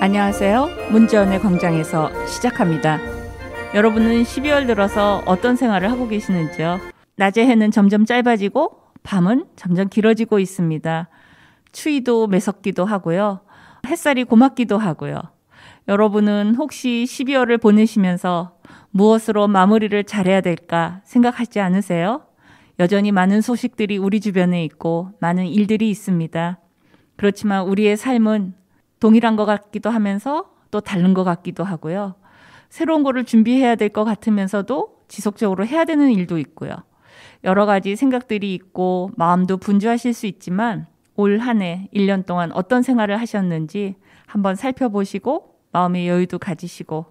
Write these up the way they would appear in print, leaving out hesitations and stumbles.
안녕하세요. 문재원의 광장에서 시작합니다. 여러분은 12월 들어서 어떤 생활을 하고 계시는지요? 낮의 해는 점점 짧아지고 밤은 점점 길어지고 있습니다. 추위도 매섭기도 하고요. 햇살이 고맙기도 하고요. 여러분은 혹시 12월을 보내시면서 무엇으로 마무리를 잘해야 될까 생각하지 않으세요? 여전히 많은 소식들이 우리 주변에 있고 많은 일들이 있습니다. 그렇지만 우리의 삶은 동일한 것 같기도 하면서 또 다른 것 같기도 하고요. 새로운 거를 준비해야 될 것 같으면서도 지속적으로 해야 되는 일도 있고요. 여러 가지 생각들이 있고 마음도 분주하실 수 있지만 올 한 해 1년 동안 어떤 생활을 하셨는지 한번 살펴보시고 마음의 여유도 가지시고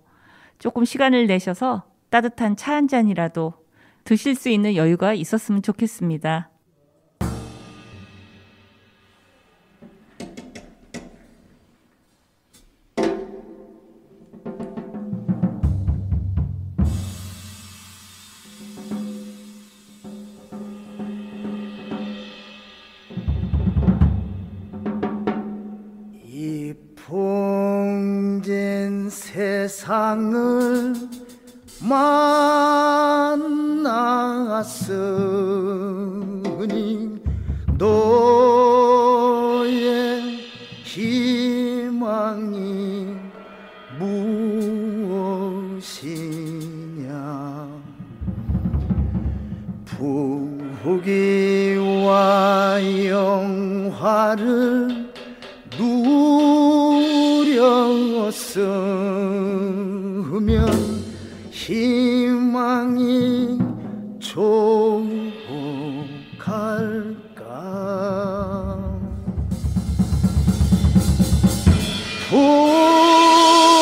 조금 시간을 내셔서 따뜻한 차 한 잔이라도 드실 수 있는 여유가 있었으면 좋겠습니다. 이 풍진 세상을 만났으니 너의 희망이 무엇이냐. 부귀와 영화를 누렸으면 희망이 족할까.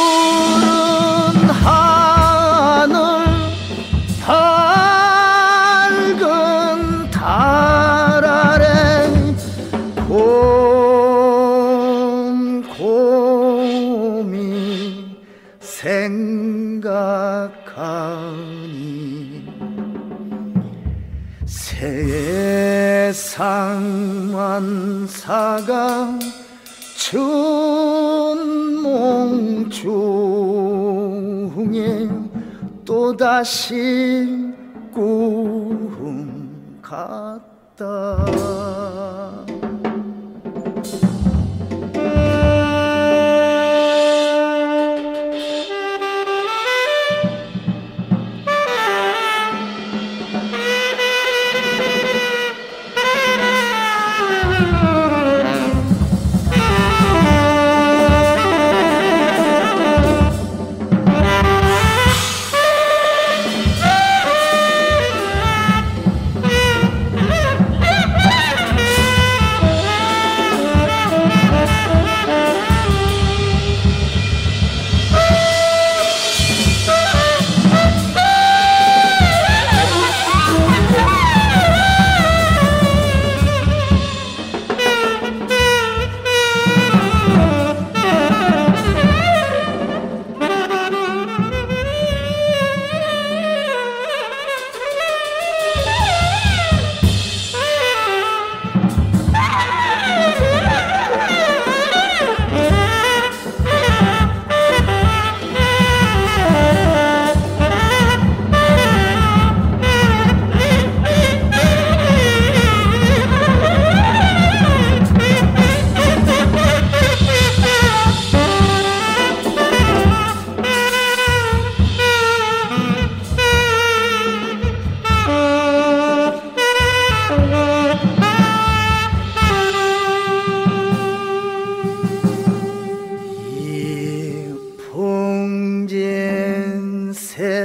푸른 하늘 밝은 달 아래 곰곰이 생각하니 세상 만사가 춘몽 중에 또다시 꿈 같다.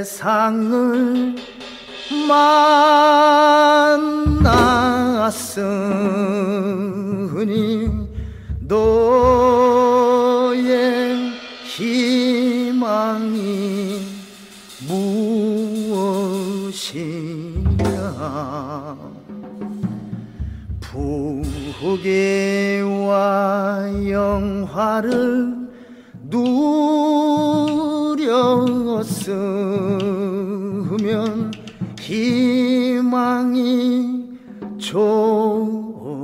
세상을 만났으니 너의 희망이 무엇이냐. 부귀와 영화를 누렸으면 희망이 족할까.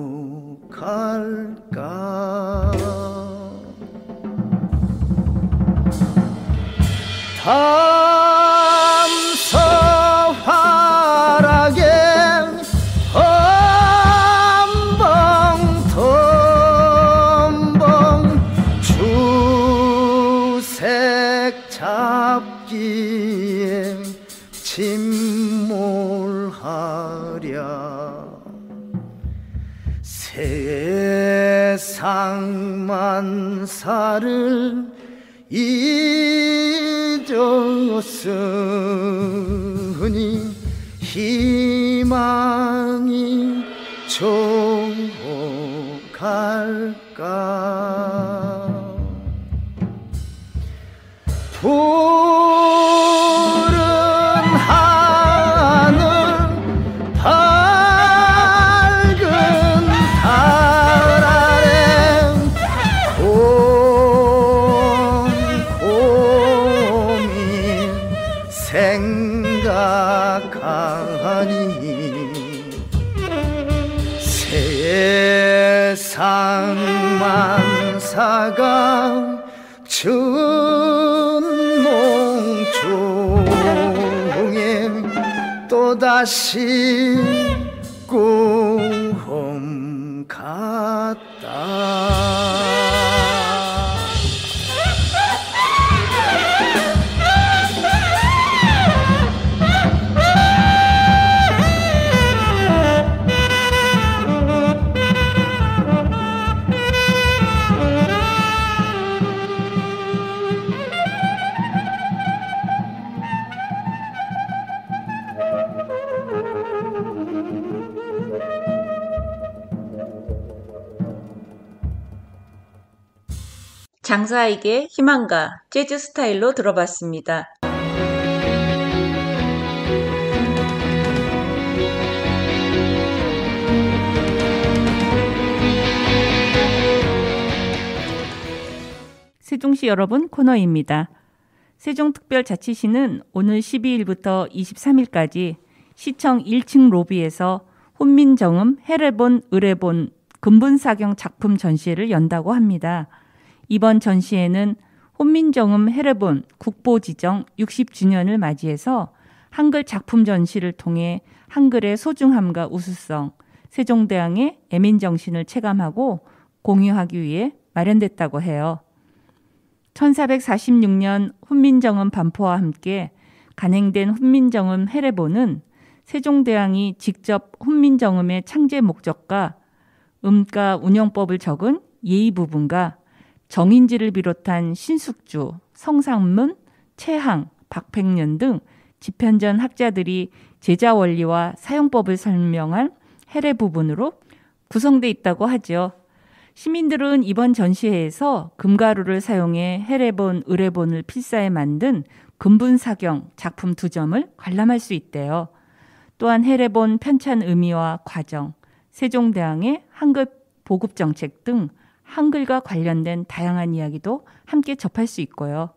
침몰하랴 세상 만사를 잊었으니 희망이 저갈까 푸른 하늘 밝은 달 아래 곰곰이 생각하니 세상 만사가 춘몽중에 또다시 꿈 같다 장사에게 희망가 재즈 스타일로 들어봤습니다. 세종시 여러분 코너입니다. 세종특별자치시는 오늘 12일부터 23일까지 시청 1층 로비에서 훈민정음 해례본 의례본 근본사경 작품 전시회를 연다고 합니다. 이번 전시회는 훈민정음 해례본 국보지정 60주년을 맞이해서 한글 작품 전시를 통해 한글의 소중함과 우수성, 세종대왕의 애민정신을 체감하고 공유하기 위해 마련됐다고 해요. 1446년 훈민정음 반포와 함께 간행된 훈민정음 해례본은 세종대왕이 직접 훈민정음의 창제 목적과 음가 운영법을 적은 예의 부분과 정인지를 비롯한 신숙주, 성상문, 최항, 박팽년 등 집현전 학자들이 제자 원리와 사용법을 설명한 해례 부분으로 구성되어 있다고 하죠. 시민들은 이번 전시회에서 금가루를 사용해 해례본, 의례본을 필사해 만든 근본사경 작품 2점을 관람할 수 있대요. 또한 해례본 편찬 의미와 과정, 세종대왕의 한글 보급 정책 등 한글과 관련된 다양한 이야기도 함께 접할 수 있고요.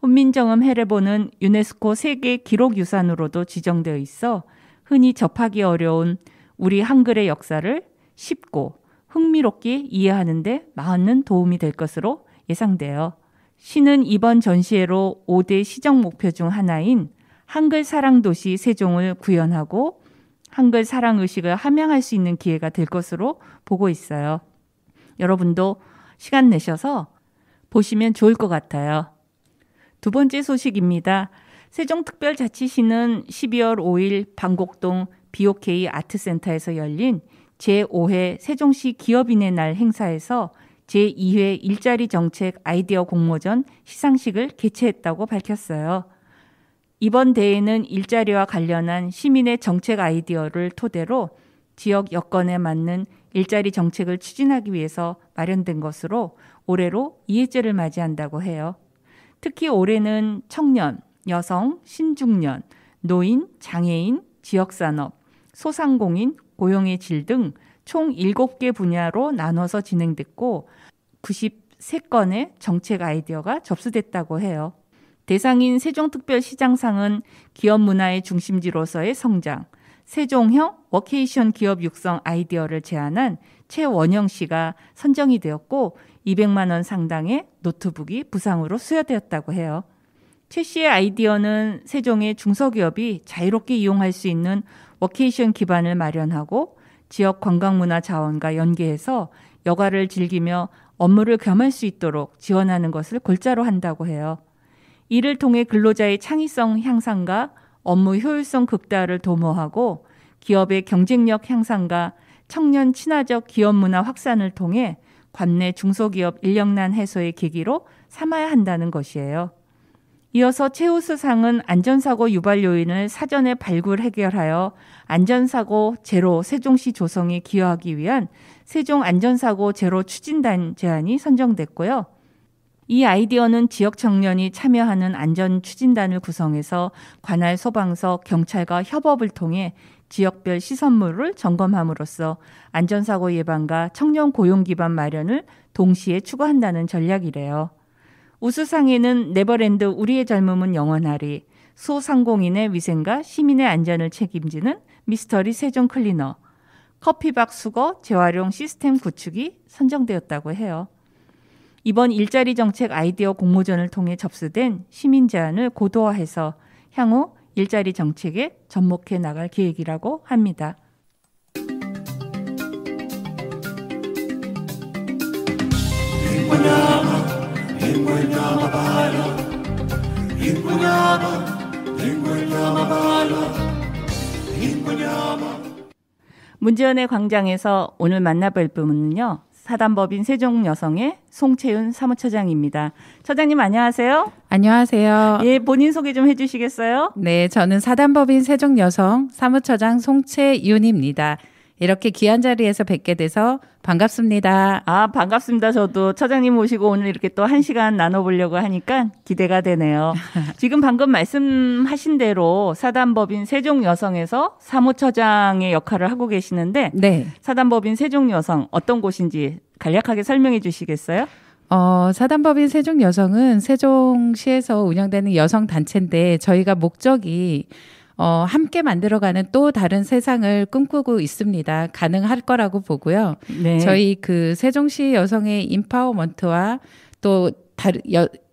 훈민정음 해례본은 유네스코 세계 기록유산으로도 지정되어 있어 흔히 접하기 어려운 우리 한글의 역사를 쉽고 흥미롭게 이해하는 데 많은 도움이 될 것으로 예상돼요. 시는 이번 전시회로 5대 시정 목표 중 하나인 한글 사랑 도시 세종을 구현하고 한글 사랑 의식을 함양할 수 있는 기회가 될 것으로 보고 있어요. 여러분도 시간 내셔서 보시면 좋을 것 같아요. 두 번째 소식입니다. 세종특별자치시는 12월 5일 방곡동 BOK 아트센터에서 열린 제5회 세종시 기업인의 날 행사에서 제2회 일자리 정책 아이디어 공모전 시상식을 개최했다고 밝혔어요. 이번 대회는 일자리와 관련한 시민의 정책 아이디어를 토대로 지역 여건에 맞는 일자리 정책을 추진하기 위해서 마련된 것으로 올해로 2회째를 맞이한다고 해요. 특히 올해는 청년, 여성, 신중년, 노인, 장애인, 지역산업, 소상공인, 고용의 질 등 총 7개 분야로 나눠서 진행됐고 93건의 정책 아이디어가 접수됐다고 해요. 대상인 세종특별시장상은 기업 문화의 중심지로서의 성장, 세종형 워케이션 기업 육성 아이디어를 제안한 최원영 씨가 선정이 되었고 200만 원 상당의 노트북이 부상으로 수여되었다고 해요. 최 씨의 아이디어는 세종의 중소기업이 자유롭게 이용할 수 있는 워케이션 기반을 마련하고 지역 관광문화 자원과 연계해서 여가를 즐기며 업무를 겸할 수 있도록 지원하는 것을 골자로 한다고 해요. 이를 통해 근로자의 창의성 향상과 업무 효율성 극대화를 도모하고 기업의 경쟁력 향상과 청년 친화적 기업 문화 확산을 통해 관내 중소기업 인력난 해소의 계기로 삼아야 한다는 것이에요. 이어서 최우수상은 안전사고 유발 요인을 사전에 발굴 해결하여 안전사고 제로 세종시 조성에 기여하기 위한 세종 안전사고 제로 추진단 제안이 선정됐고요. 이 아이디어는 지역 청년이 참여하는 안전추진단을 구성해서 관할 소방서, 경찰과 협업을 통해 지역별 시설물을 점검함으로써 안전사고 예방과 청년 고용 기반 마련을 동시에 추구한다는 전략이래요. 우수상에는 네버랜드 우리의 젊음은 영원하리, 소상공인의 위생과 시민의 안전을 책임지는 미스터리 세종 클리너, 커피박 수거 재활용 시스템 구축이 선정되었다고 해요. 이번 일자리 정책 아이디어 공모전을 통해 접수된 시민 제안을 고도화해서 향후 일자리 정책에 접목해 나갈 계획이라고 합니다. 문재연의 광장에서 오늘 만나볼 분은요. 사단법인 세종여성의 송채윤 사무처장입니다. 처장님 안녕하세요. 안녕하세요. 예, 본인 소개 좀 해주시겠어요? 네, 저는 사단법인 세종여성 사무처장 송채윤입니다. 이렇게 귀한 자리에서 뵙게 돼서 반갑습니다. 아, 반갑습니다. 저도 처장님 모시고 오늘 이렇게 또 1시간 나눠보려고 하니까 기대가 되네요. 지금 방금 말씀하신 대로 사단법인 세종여성에서 사무처장의 역할을 하고 계시는데 네. 사단법인 세종여성 어떤 곳인지 간략하게 설명해 주시겠어요? 사단법인 세종여성은 세종시에서 운영되는 여성단체인데 저희가 목적이 함께 만들어가는 또 다른 세상을 꿈꾸고 있습니다. 가능할 거라고 보고요. 네. 저희 그 세종시 여성의 인파워먼트와 또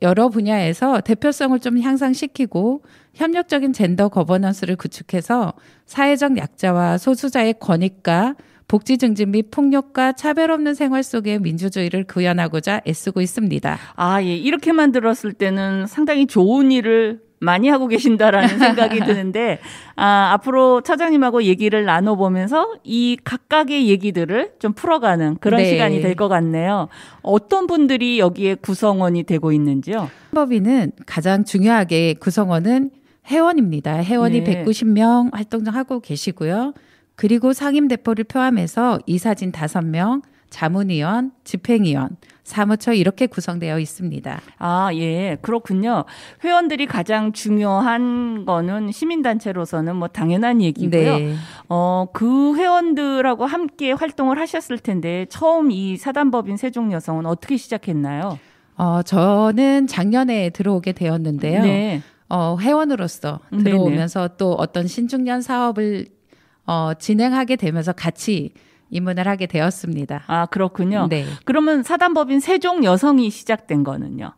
여러 분야에서 대표성을 좀 향상시키고 협력적인 젠더 거버넌스를 구축해서 사회적 약자와 소수자의 권익과 복지 증진 및 폭력과 차별 없는 생활 속의 민주주의를 구현하고자 애쓰고 있습니다. 아, 예. 이렇게만 들었을 때는 상당히 좋은 일을 많이 하고 계신다라는 생각이 드는데 앞으로 처장님하고 얘기를 나눠보면서 이 각각의 얘기들을 좀 풀어가는 그런 네. 시간이 될 것 같네요. 어떤 분들이 여기에 구성원이 되고 있는지요? 법인은 가장 중요하게 구성원은 회원입니다. 회원이 네. 190명 활동하고 계시고요. 그리고 상임대표를 포함해서 이사진 5명, 자문위원, 집행위원, 사무처 이렇게 구성되어 있습니다. 아, 예. 그렇군요. 회원들이 가장 중요한 거는 시민단체로서는 뭐 당연한 얘기고요. 네. 그 회원들하고 함께 활동을 하셨을 텐데 처음 이 사단법인 세종여성은 어떻게 시작했나요? 저는 작년에 들어오게 되었는데요. 네. 회원으로서 들어오면서 또 어떤 신중년 사업을 진행하게 되면서 같이 입문을 하게 되었습니다. 아, 그렇군요. 네. 그러면 사단법인 세종여성이 시작된 거는요?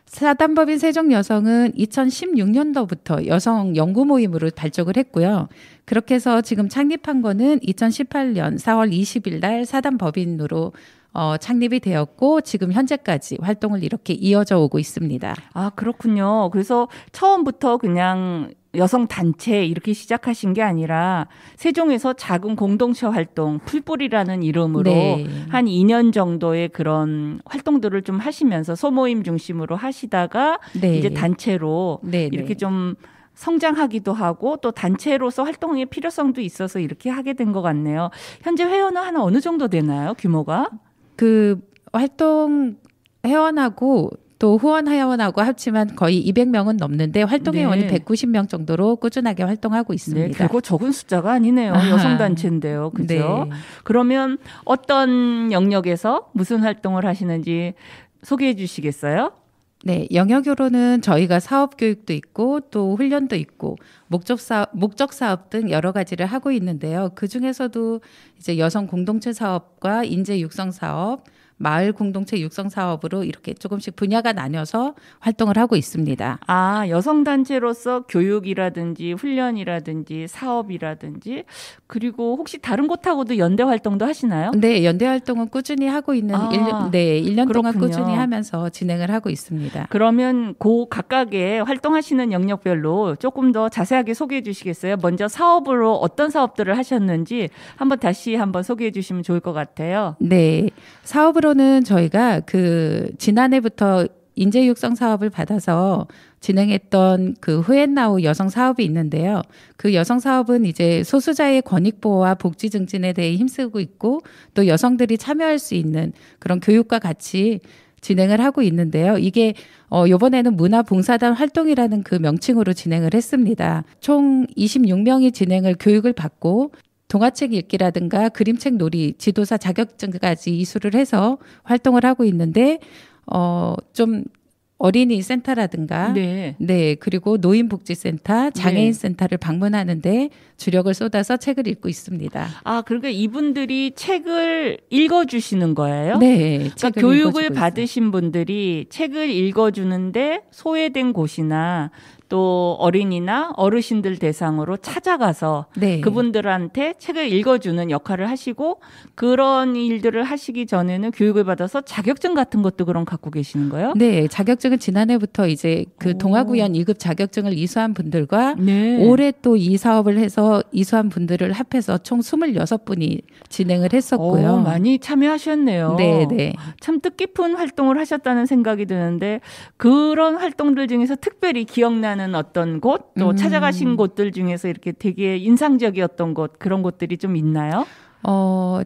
사단법인 세종여성은 2016년도부터 여성 연구 모임으로 발족을 했고요. 그렇게 해서 지금 창립한 거는 2018년 4월 20일 날 사단법인으로 창립이 되었고 지금 현재까지 활동을 이렇게 이어져 오고 있습니다. 아, 그렇군요. 그래서 처음부터 그냥 여성 단체 이렇게 시작하신 게 아니라 세종에서 작은 공동체 활동 풀뿌리라는 이름으로 네. 한 2년 정도의 그런 활동들을 좀 하시면서 소모임 중심으로 하시다가 네. 이제 단체로 네, 이렇게 네. 좀 성장하기도 하고 또 단체로서 활동의 필요성도 있어서 이렇게 하게 된 것 같네요. 현재 회원은 한 어느 정도 되나요? 규모가? 그 활동 회원하고 또 후원 회원하고 합치면 거의 200명은 넘는데 활동 회원이 네. 190명 정도로 꾸준하게 활동하고 네, 있습니다. 결코 적은 숫자가 아니네요. 여성단체인데요. 그죠? 네. 그러면 어떤 영역에서 무슨 활동을 하시는지 소개해 주시겠어요? 네, 영역으로는 저희가 사업 교육도 있고 또 훈련도 있고 목적 사업 등 여러 가지를 하고 있는데요. 그 중에서도 이제 여성 공동체 사업과 인재 육성 사업, 마을 공동체 육성 사업으로 이렇게 조금씩 분야가 나뉘어서 활동을 하고 있습니다. 아, 여성단체로서 교육이라든지 훈련이라든지 사업이라든지 그리고 혹시 다른 곳하고도 연대 활동도 하시나요? 네, 연대 활동은 꾸준히 하고 있는 1년 동안 그렇군요. 꾸준히 하면서 진행을 하고 있습니다. 그러면 그 각각의 활동하시는 영역별로 조금 더 자세하게 소개해 주시겠어요? 먼저 사업으로 어떤 사업들을 하셨는지 다시 한번 소개해 주시면 좋을 것 같아요. 네, 사업으로는 저희가 지난해부터 인재 육성 사업을 받아서 진행했던 후앤나우 여성 사업이 있는데요. 그 여성 사업은 이제 소수자의 권익 보호와 복지 증진에 대해 힘쓰고 있고 또 여성들이 참여할 수 있는 그런 교육과 같이 진행을 하고 있는데요. 이게 이번에는 문화봉사단 활동이라는 그 명칭으로 진행을 했습니다. 총 26명이 교육을 받고 동화책 읽기라든가 그림책 놀이, 지도사 자격증까지 이수를 해서 활동을 하고 있는데 좀 어린이 센터라든가 네. 그리고 노인복지센터, 장애인센터를 방문하는데 주력을 쏟아서 책을 읽고 있습니다. 아, 그러니까 이분들이 책을 읽어주시는 거예요? 네. 그러니까 교육을 받으신 분들이 책을 읽어주는데 소외된 곳이나 또 어린이나 어르신들 대상으로 찾아가서 그분들한테 책을 읽어주는 역할을 하시고 그런 일들을 하시기 전에는 교육을 받아서 자격증 같은 것도 그럼 갖고 계시는 거예요? 네, 자격증은 지난해부터 이제 동아구연 2급 자격증을 이수한 분들과 올해 또 이 사업을 해서 이수한 분들을 합해서 총 26분이 진행을 했었고요. 많이 참여하셨네요. 네. 참 뜻깊은 활동을 하셨다는 생각이 드는데 그런 활동들 중에서 특별히 기억나는 어떤 곳, 또 찾아가신 곳들 중에서 이렇게 되게 인상적이었던 곳, 그런 곳들이 좀 있나요?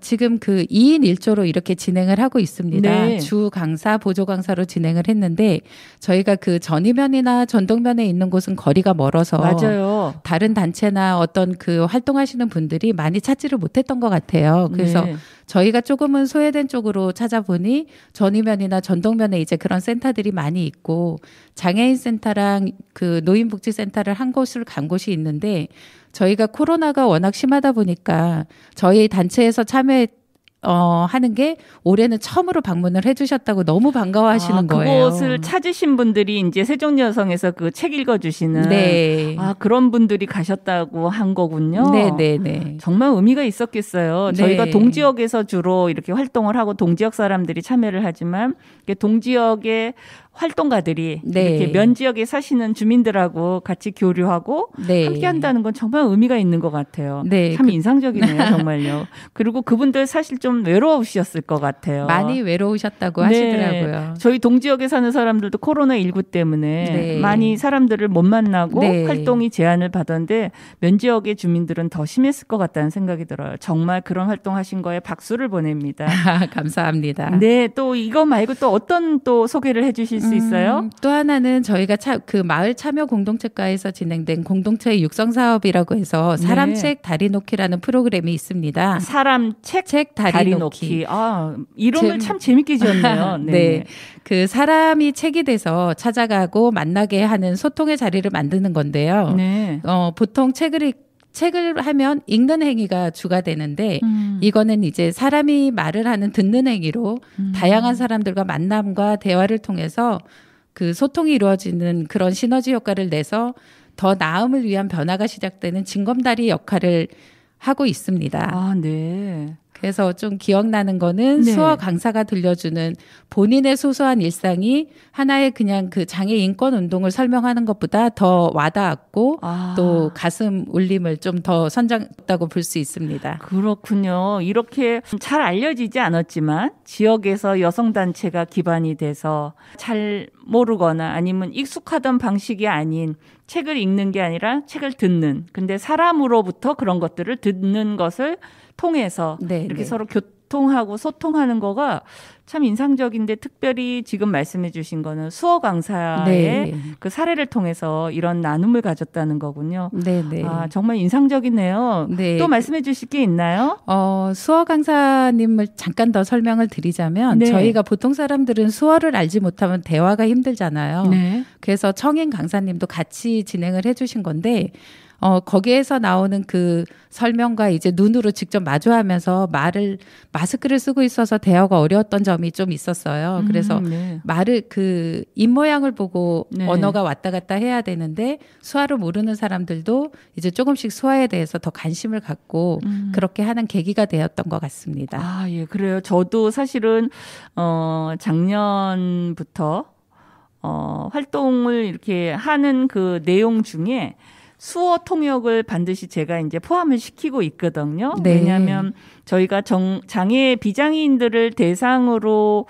지금 2인 1조로 이렇게 진행을 하고 있습니다. 네. 주 강사, 보조 강사로 진행을 했는데 저희가 전이면이나 전동면에 있는 곳은 거리가 멀어서 맞아요. 다른 단체나 어떤 활동하시는 분들이 많이 찾지를 못했던 것 같아요. 그래서 저희가 조금은 소외된 쪽으로 찾아보니 전이면이나 전동면에 이제 그런 센터들이 많이 있고 장애인 센터랑 노인복지센터를 한 곳을 간 곳이 있는데 저희가 코로나가 워낙 심하다 보니까 저희 단체에서 하는 게 올해는 처음으로 방문을 해주셨다고 너무 반가워하시는 거예요. 그곳을 찾으신 분들이 이제 세종여성에서 책 읽어주시는 그런 분들이 가셨다고 한 거군요. 네. 정말 의미가 있었겠어요. 저희가 동지역에서 주로 이렇게 활동을 하고 동지역 사람들이 참여를 하지만 동지역의 활동가들이 이렇게 면 지역에 사시는 주민들하고 같이 교류하고 함께 한다는 건 정말 의미가 있는 것 같아요. 참 인상적이네요, 정말요. 그리고 그분들 사실 좀 외로우셨을 것 같아요. 많이 외로우셨다고 하시더라고요. 저희 동지역에 사는 사람들도 코로나19 때문에 많이 사람들을 못 만나고 활동이 제한을 받았는데 면 지역의 주민들은 더 심했을 것 같다는 생각이 들어요. 정말 그런 활동하신 거에 박수를 보냅니다. 감사합니다. 네, 또 이거 말고 또 어떤 또 소개를 해주실 수 있어요? 또 하나는 저희가 마을 참여 공동체과에서 진행된 공동체 육성 사업이라고 해서 사람 책 다리 놓기라는 프로그램이 있습니다. 사람 책 다리 놓기. 이름을 참 재밌게 지었네요. 네. 사람이 책이 돼서 찾아가고 만나게 하는 소통의 자리를 만드는 건데요. 보통 책을 하면 읽는 행위가 주가 되는데 이거는 이제 사람이 말을 하는 듣는 행위로 다양한 사람들과 만남과 대화를 통해서 소통이 이루어지는 그런 시너지 효과를 내서 더 나음을 위한 변화가 시작되는 징검다리 역할을 하고 있습니다. 네. 그래서 좀 기억나는 거는 수어 강사가 들려주는 본인의 소소한 일상이 하나의 그냥 장애 인권 운동을 설명하는 것보다 더 와닿았고 또 가슴 울림을 좀 더 선정했다고 볼 수 있습니다. 그렇군요. 이렇게 잘 알려지지 않았지만 지역에서 여성단체가 기반이 돼서 잘 모르거나 아니면 익숙하던 방식이 아닌 책을 읽는 게 아니라 책을 듣는, 근데 사람으로부터 그런 것들을 듣는 것을 통해서 이렇게 서로 교통하고 소통하는 거가 참 인상적인데 특별히 지금 말씀해 주신 거는 수어 강사의 그 사례를 통해서 이런 나눔을 가졌다는 거군요. 정말 인상적이네요. 또 말씀해 주실 게 있나요? 수어 강사님을 잠깐 더 설명을 드리자면 저희가 보통 사람들은 수어를 알지 못하면 대화가 힘들잖아요. 그래서 청인 강사님도 같이 진행을 해 주신 건데 거기에서 나오는 그 설명과 이제 눈으로 직접 마주하면서 마스크를 쓰고 있어서 대화가 어려웠던 점이 좀 있었어요. 그래서 네. 그 입 모양을 보고 네. 언어가 왔다 갔다 해야 되는데 수화를 모르는 사람들도 이제 조금씩 수화에 대해서 더 관심을 갖고 그렇게 하는 계기가 되었던 것 같습니다. 아, 예, 그래요. 저도 사실은 작년부터 활동을 이렇게 하는 그 내용 중에 수어 통역을 반드시 제가 이제 포함을 시키고 있거든요. 네. 왜냐하면 저희가 장애 비장애인들을 대상으로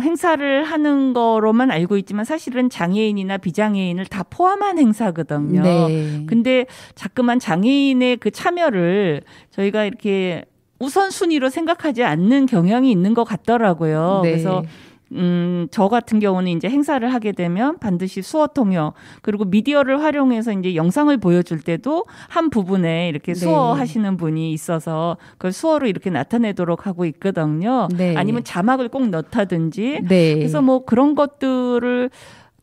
행사를 하는 거로만 알고 있지만 사실은 장애인이나 비장애인을 다 포함한 행사거든요. 네. 근데 자꾸만 장애인의 그 참여를 저희가 이렇게 우선순위로 생각하지 않는 경향이 있는 것 같더라고요. 네. 그래서 저 같은 경우는 이제 행사를 하게 되면 반드시 수어 통역 그리고 미디어를 활용해서 이제 영상을 보여줄 때도 한 부분에 이렇게 수어 네. 하시는 분이 있어서 그걸 수어로 이렇게 나타내도록 하고 있거든요. 네. 아니면 자막을 꼭 넣다든지. 네. 그래서 뭐 그런 것들을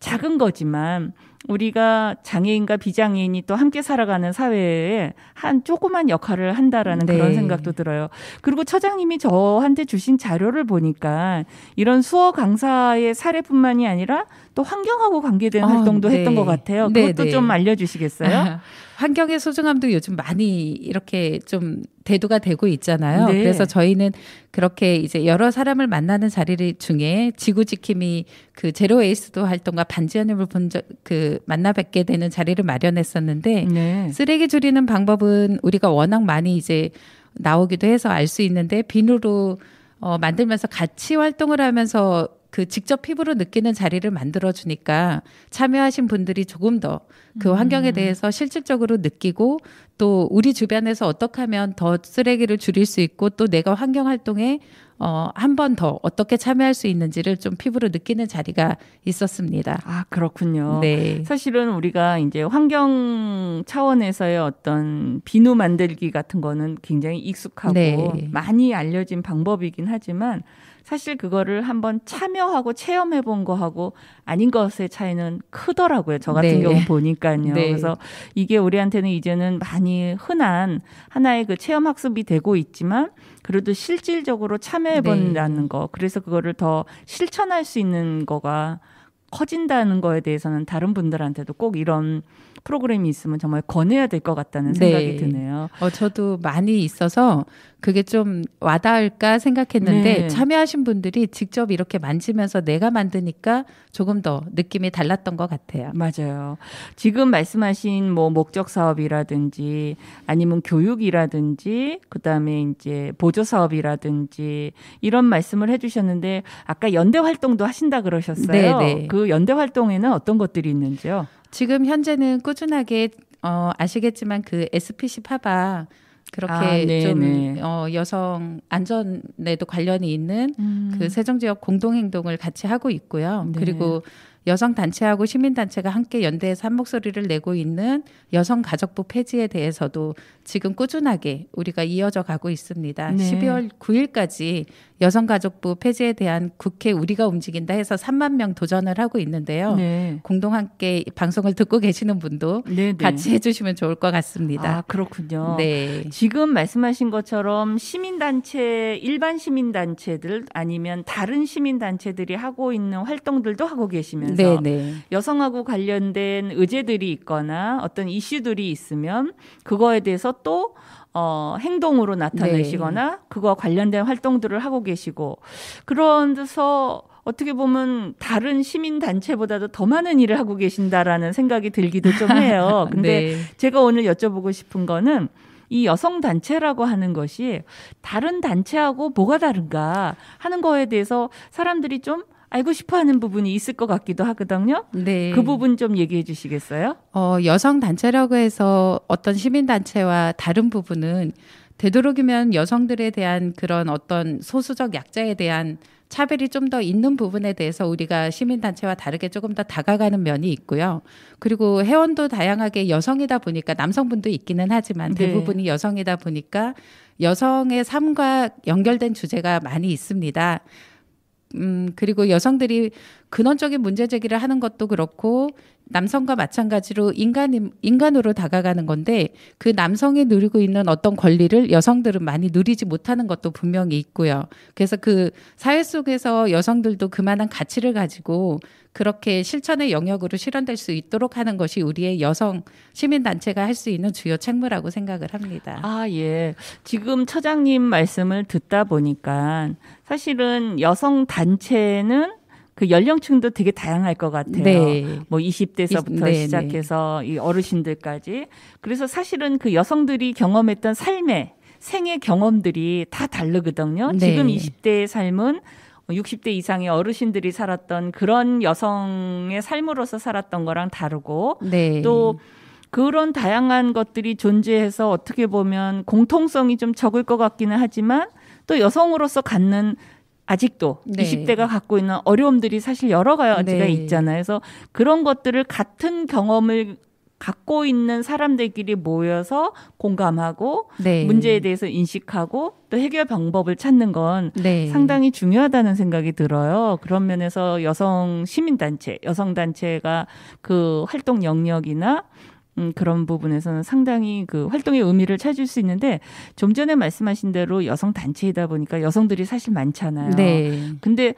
작은 거지만 우리가 장애인과 비장애인이 또 함께 살아가는 사회에 한 조그만 역할을 한다라는 네. 그런 생각도 들어요. 그리고 처장님이 저한테 주신 자료를 보니까 이런 수어 강사의 사례뿐만이 아니라 또 환경하고 관계된 활동도 네. 했던 것 같아요. 네, 그것도 네. 좀 알려주시겠어요? 환경의 소중함도 요즘 많이 이렇게 좀 대두가 되고 있잖아요. 네. 그래서 저희는 그렇게 이제 여러 사람을 만나는 자리 중에 지구 지킴이 그 제로 웨이스트 활동과 반지하님을 만나 뵙게 되는 자리를 마련했었는데 네. 쓰레기 줄이는 방법은 우리가 워낙 많이 이제 나오기도 해서 알 수 있는데 비누로 만들면서 같이 활동을 하면서 그 직접 피부로 느끼는 자리를 만들어 주니까 참여하신 분들이 조금 더 그 환경에 대해서 실질적으로 느끼고 또 우리 주변에서 어떻게 하면 더 쓰레기를 줄일 수 있고 또 내가 환경 활동에 한 번 더 어떻게 참여할 수 있는지를 좀 피부로 느끼는 자리가 있었습니다. 아, 그렇군요. 네. 사실은 우리가 이제 환경 차원에서의 어떤 비누 만들기 같은 거는 굉장히 익숙하고 네. 많이 알려진 방법이긴 하지만 사실 그거를 한번 참여하고 체험해 본 거하고 아닌 것의 차이는 크더라고요. 저 같은 네. 경우 보니까요. 네. 그래서 이게 우리한테는 이제는 많이 흔한 하나의 그 체험 학습이 되고 있지만 그래도 실질적으로 참여해 본다는 네. 거. 그래서 그거를 더 실천할 수 있는 거가 커진다는 거에 대해서는 다른 분들한테도 꼭 이런 프로그램이 있으면 정말 권해야 될 것 같다는 생각이 네. 드네요. 저도 많이 있어서 그게 좀 와닿을까 생각했는데 네. 참여하신 분들이 직접 이렇게 만지면서 내가 만드니까 조금 더 느낌이 달랐던 것 같아요. 맞아요. 지금 말씀하신 뭐 목적 사업이라든지 아니면 교육이라든지 그다음에 이제 보조 사업이라든지 이런 말씀을 해주셨는데 아까 연대 활동도 하신다 그러셨어요. 네, 네. 그 연대 활동에는 어떤 것들이 있는지요? 지금 현재는 꾸준하게 아시겠지만 그 SPC 파바 그렇게 좀 여성 안전에도 관련이 있는 그 세종지역 공동행동을 같이 하고 있고요. 네. 그리고 여성단체하고 시민단체가 함께 연대해서 한 목소리를 내고 있는 여성가족부 폐지에 대해서도 지금 꾸준하게 우리가 이어져 가고 있습니다. 네. 12월 9일까지 여성가족부 폐지에 대한 국회 우리가 움직인다 해서 3만 명 도전을 하고 있는데요. 네. 공동 함께 방송을 듣고 계시는 분도 네, 네. 같이 해주시면 좋을 것 같습니다. 아, 그렇군요. 네. 지금 말씀하신 것처럼 시민단체, 일반 시민단체들 아니면 다른 시민단체들이 하고 있는 활동들도 하고 계시면서 네. 여성하고 관련된 의제들이 있거나 어떤 이슈들이 있으면 그거에 대해서 또 행동으로 나타내시거나 그거와 관련된 활동들을 하고 계시고 그런 데서 어떻게 보면 다른 시민단체보다도 더 많은 일을 하고 계신다라는 생각이 들기도 좀 해요. 근데 네. 제가 오늘 여쭤보고 싶은 거는 이 여성단체라고 하는 것이 다른 단체하고 뭐가 다른가 하는 거에 대해서 사람들이 좀 알고 싶어하는 부분이 있을 것 같기도 하거든요. 네. 그 부분 좀 얘기해 주시겠어요? 여성 단체라고 해서 어떤 시민 단체와 다른 부분은 되도록이면 여성들에 대한 그런 어떤 소수적 약자에 대한 차별이 좀 더 있는 부분에 대해서 우리가 시민단체와 다르게 조금 더 다가가는 면이 있고요. 그리고 회원도 다양하게 여성이다 보니까 남성분도 있기는 하지만 대부분이 여성이다 보니까 여성의 삶과 연결된 주제가 많이 있습니다. 그리고 여성들이 근원적인 문제 제기를 하는 것도 그렇고 남성과 마찬가지로 인간으로 다가가는 건데 그 남성이 누리고 있는 어떤 권리를 여성들은 많이 누리지 못하는 것도 분명히 있고요. 그래서 그 사회 속에서 여성들도 그만한 가치를 가지고 그렇게 실천의 영역으로 실현될 수 있도록 하는 것이 우리의 여성 시민단체가 할 수 있는 주요 책무라고 생각을 합니다. 아, 예. 지금 처장님 말씀을 듣다 보니까 사실은 여성 단체는 그 연령층도 되게 다양할 것 같아요. 네. 뭐 20대서부터 네, 시작해서 이 어르신들까지. 그래서 사실은 그 여성들이 경험했던 생의 경험들이 다 다르거든요. 네. 지금 20대의 삶은 60대 이상의 어르신들이 살았던 그런 여성의 삶으로서 살았던 거랑 다르고 네. 또 그런 다양한 것들이 존재해서 어떻게 보면 공통성이 좀 적을 것 같기는 하지만 또 여성으로서 갖는 아직도 네. 20대가 갖고 있는 어려움들이 사실 여러 가지가 네. 있잖아요. 그래서 그런 것들을 같은 경험을 갖고 있는 사람들끼리 모여서 공감하고 네. 문제에 대해서 인식하고 또 해결 방법을 찾는 건 네. 상당히 중요하다는 생각이 들어요. 그런 면에서 여성 시민단체, 여성단체가 그 활동 영역이나 그런 부분에서는 상당히 그 활동의 의미를 찾을 수 있는데 좀 전에 말씀하신 대로 여성 단체이다 보니까 여성들이 사실 많잖아요. 네. 근데